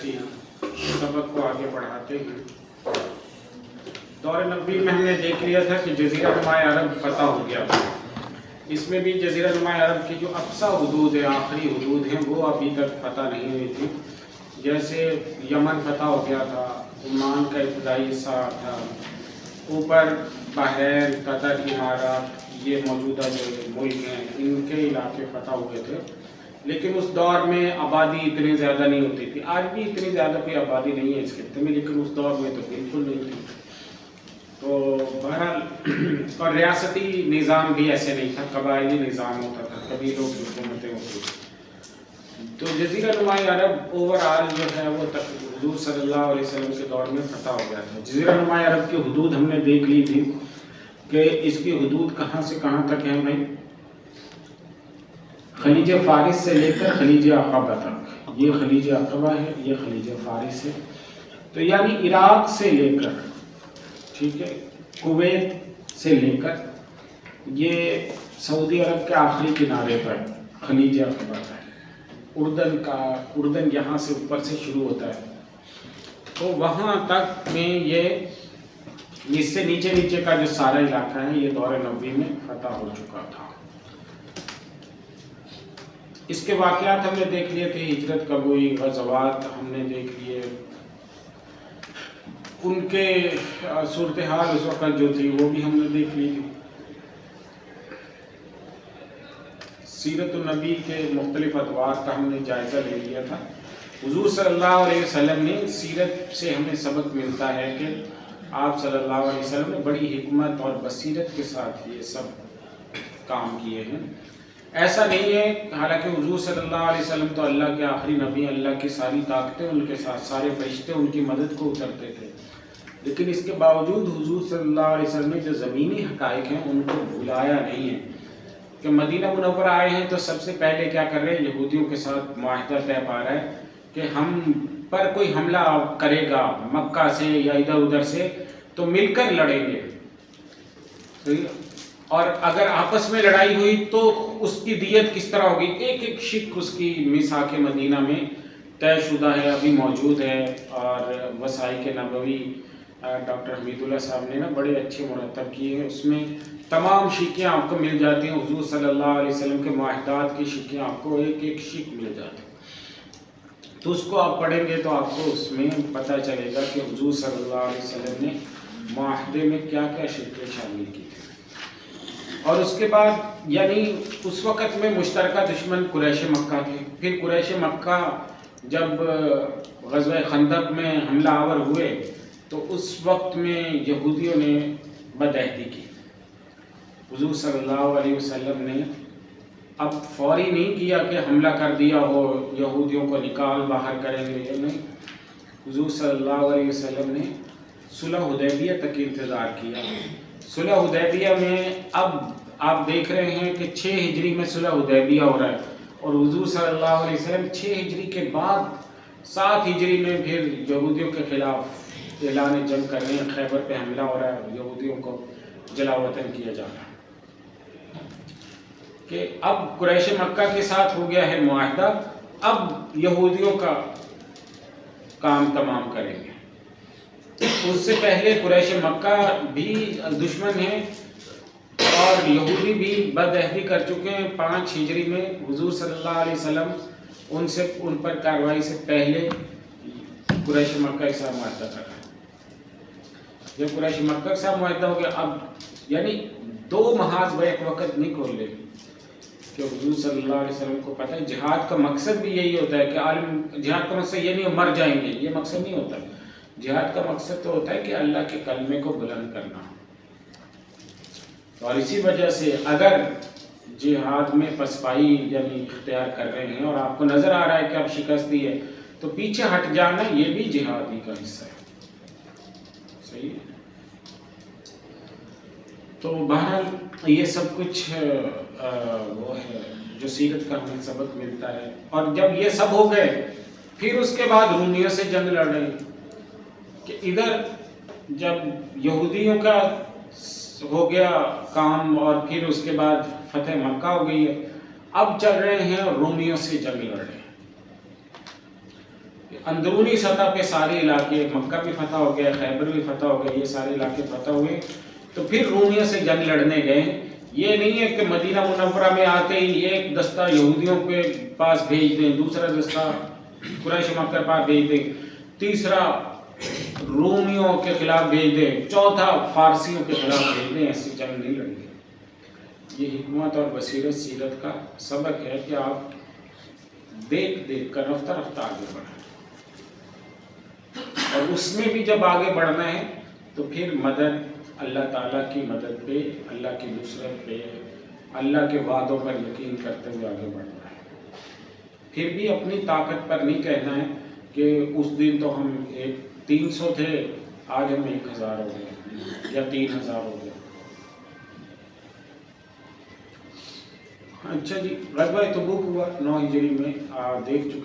اسی سبق کو آگے بڑھاتے ہیں۔ دور نبوی میں ہم نے دیکھ لیا تھا کہ جزیرہ نما عرب فتح ہو گیا تھا۔ اس میں بھی جزیرہ نما عرب کی جو اقصی حدود ہے، آخری حدود ہیں، وہ ابھی تک فتح نہیں ہوئی تھی۔ جیسے یمن فتح ہو گیا تھا، عمان کا ابتدائی حصہ تھا، اوپر بحرین، قطر، امارات، یہ موجودہ جو ملک ہیں ان کے علاقے فتح ہوئے تھے، لیکن اس دور میں آبادی اتنی زیادہ نہیں ہوتی تھی۔ آج بھی اتنی زیادہ کوئی آبادی نہیں ہے اس خطے میں، لیکن اس دور میں تو بالکل نہیں تھی۔ تو بہرحال اور ریاستی نظام بھی ایسے نہیں تھا، قبائلی نظام ہوتا تھا، قبیلوں کی حکومتیں ہوتی تھیں۔ تو جزیرہ نما عرب اوور آل جو ہے وہ حضور صلی اللہ علیہ وسلم کے دور میں فتح ہو گیا تھا۔ جزیرہ نما عرب کی حدود ہم نے دیکھ لی تھی کہ اس کی حدود کہاں سے کہاں تک ہیں بھائی؟ خلیج فارس سے لے کر خلیج عقبہ تک، یہ خلیج عقبہ ہے، یہ خلیج فارس ہے۔ تو یعنی عراق سے لے کر، ٹھیک ہے، کویت سے لے کر یہ سعودی عرب کے آخری کنارے پر خلیج عقبہ ہے۔ اردن یہاں سے اوپر سے شروع ہوتا ہے، تو وہاں تک میں یہ اس سے نیچے نیچے کا جو سارا علاقہ ہے یہ دور نبوی میں فتح ہو چکا تھا۔ اس کے واقعات ہم نے دیکھ لیے تھے، ہجرت کب ہوئی، غزوات ہم نے دیکھ لیے، ان کے صورتحال اس وقت جو تھی وہ بھی ہم نے دیکھ لی تھی۔ سیرت النبی کے مختلف ادوار کا ہم نے جائزہ لے لیا تھا۔ حضور صلی اللہ علیہ وسلم نے سیرت سے ہمیں سبق ملتا ہے کہ آپ صلی اللہ علیہ وسلم نے بڑی حکمت اور بصیرت کے ساتھ یہ سب کام کیے ہیں۔ ایسا نہیں ہے، حالانکہ حضور صلی اللہ علیہ وسلم تو اللہ کے آخری نبی، اللہ کی ساری طاقتیں ان کے ساتھ، سارے فرشتے ان کی مدد کو اترتے تھے، لیکن اس کے باوجود حضور صلی اللہ علیہ وسلم نے جو زمینی حقائق ہیں ان کو بھلایا نہیں ہے کہ مدینہ منورہ آئے ہیں تو سب سے پہلے کیا کر رہے ہیں؟ یہودیوں کے ساتھ معاہدہ طے پا رہا ہے کہ ہم پر کوئی حملہ کرے گا مکہ سے یا ادھر ادھر سے تو مل کر لڑیں گے، اور اگر آپس میں لڑائی ہوئی تو اس کی دیت کس طرح ہوگی؟ ایک ایک شق اس کی میثاق مدینہ میں طے شدہ ہے، ابھی موجود ہے۔ اور وسائق نبوی ڈاکٹر حمید اللہ صاحب نے نا بڑے اچھے مرتب کیے ہیں، اس میں تمام شقیں آپ کو مل جاتی ہیں، حضور صلی اللہ علیہ وسلم کے معاہدات کی شقیں آپ کو ایک ایک شق مل جاتی ہیں۔ تو اس کو آپ پڑھیں گے تو آپ کو اس میں پتہ چلے گا کہ حضور صلی اللہ علیہ وسلم نے معاہدے میں کیا کیا شقیں شامل کی تھیں۔ اور اس کے بعد یعنی اس وقت میں مشترکہ دشمن قریش مکہ تھے۔ پھر قریش مکہ جب غزوہ خندق میں حملہ آور ہوئے تو اس وقت میں یہودیوں نے بدعہدی کی۔ حضور صلی اللہ علیہ وسلم نے اب فوری نہیں کیا کہ حملہ کر دیا ہو، یہودیوں کو نکال باہر کریں گے، نہیں، حضور صلی اللہ علیہ وسلم نے صلح حدیبیہ تک انتظار کیا۔ صلح حدیبیہ میں اب آپ دیکھ رہے ہیں کہ 6 ہجری میں صلح حدیبیہ ہو رہا ہے، اور حضور صلی اللہ علیہ وسلم 6 ہجری کے بعد 7 ہجری میں پھر یہودیوں کے خلاف اعلان جنگ کر رہے ہیں، خیبر پہ حملہ ہو رہا ہے، یہودیوں کو جلا وطن کیا جا رہا ہے کہ اب قریش مکہ کے ساتھ ہو گیا ہے معاہدہ، اب یہودیوں کا کام تمام کریں گے۔ اس سے پہلے قریش مکہ بھی دشمن ہیں اور یہودی بھی بدعہدی کر چکے ہیں۔ 5 ہجری میں حضور صلی اللہ علیہ وسلم ان پر کارروائی سے پہلے قریش مکہ کے ساتھ معاہدہ کر رہے ہیں۔ جب قریش مکہ کے ساتھ معاہدہ ہو گیا، اب یعنی 2 محاذ بیک وقت نہیں کھول لے کہ حضور صلی اللہ علیہ وسلم کو پتہ ہے جہاد کا مقصد بھی یہی ہوتا ہے کہ عالم، جہاد کا مقصد یہ نہیں مر جائیں گے، یہ مقصد نہیں ہوتا۔ جہاد کا مقصد تو ہوتا ہے کہ اللہ کے کلمے کو بلند کرنا، اور اسی وجہ سے اگر جہاد میں پسپائی یعنی اختیار کر رہے ہیں اور آپ کو نظر آ رہا ہے کہ اب شکست دی ہے تو پیچھے ہٹ جانا یہ بھی جہاد ہی کا حصہ ہے، صحیح ہے۔ تو بہرحال یہ سب کچھ وہ ہے جو سیرت کا ہمیں سبق ملتا ہے۔ اور جب یہ سب ہو گئے پھر اس کے بعد رومیوں سے جنگ لڑ رہے ہیں کہ ادھر جب یہودیوں کا ہو گیا کام اور پھر اس کے بعد فتح مکہ ہو گئی ہے، اب چل رہے ہیں رومیوں سے جنگ لڑ رہے ہیں۔ اندرونی سطح پہ سارے علاقے، مکہ بھی فتح ہو گیا، خیبر بھی فتح ہو گیا، یہ سارے علاقے فتح ہوئے، تو پھر رومیوں سے جنگ لڑنے گئے۔ یہ نہیں ہے کہ مدینہ منورہ میں آتے ہی ایک دستہ یہودیوں کے پاس بھیج دیں، دوسرا دستہ قریش مکہ کے پاس بھیج دیں، تیسرا رومیوں کے خلاف بھیج دیں، چوتھا فارسیوں کے خلاف بھیج دیں، ایسی جنگ نہیں لڑی ہے۔ یہ حکمت اور بصیرت سیرت کا سبق ہے کہ آپ دیکھ دیکھ کر رفتہ رفتہ آگے بڑھیں، اور اس میں بھی جب آگے بڑھنا ہے تو پھر مدد اللہ تعالیٰ کی مدد پہ، اللہ کی نصرت پہ، اللہ کے وعدوں پر یقین کرتے ہوئے آگے بڑھنا ہے۔ پھر بھی اپنی طاقت پر نہیں کہنا ہے کہ اس دن تو ہم 300 تھے، آج ہم 1000 ہو گئے یا 3000 ہو گئے۔ اچھا جی، غزوہ تبوک ہوا 9 ہجری میں، دیکھ چکے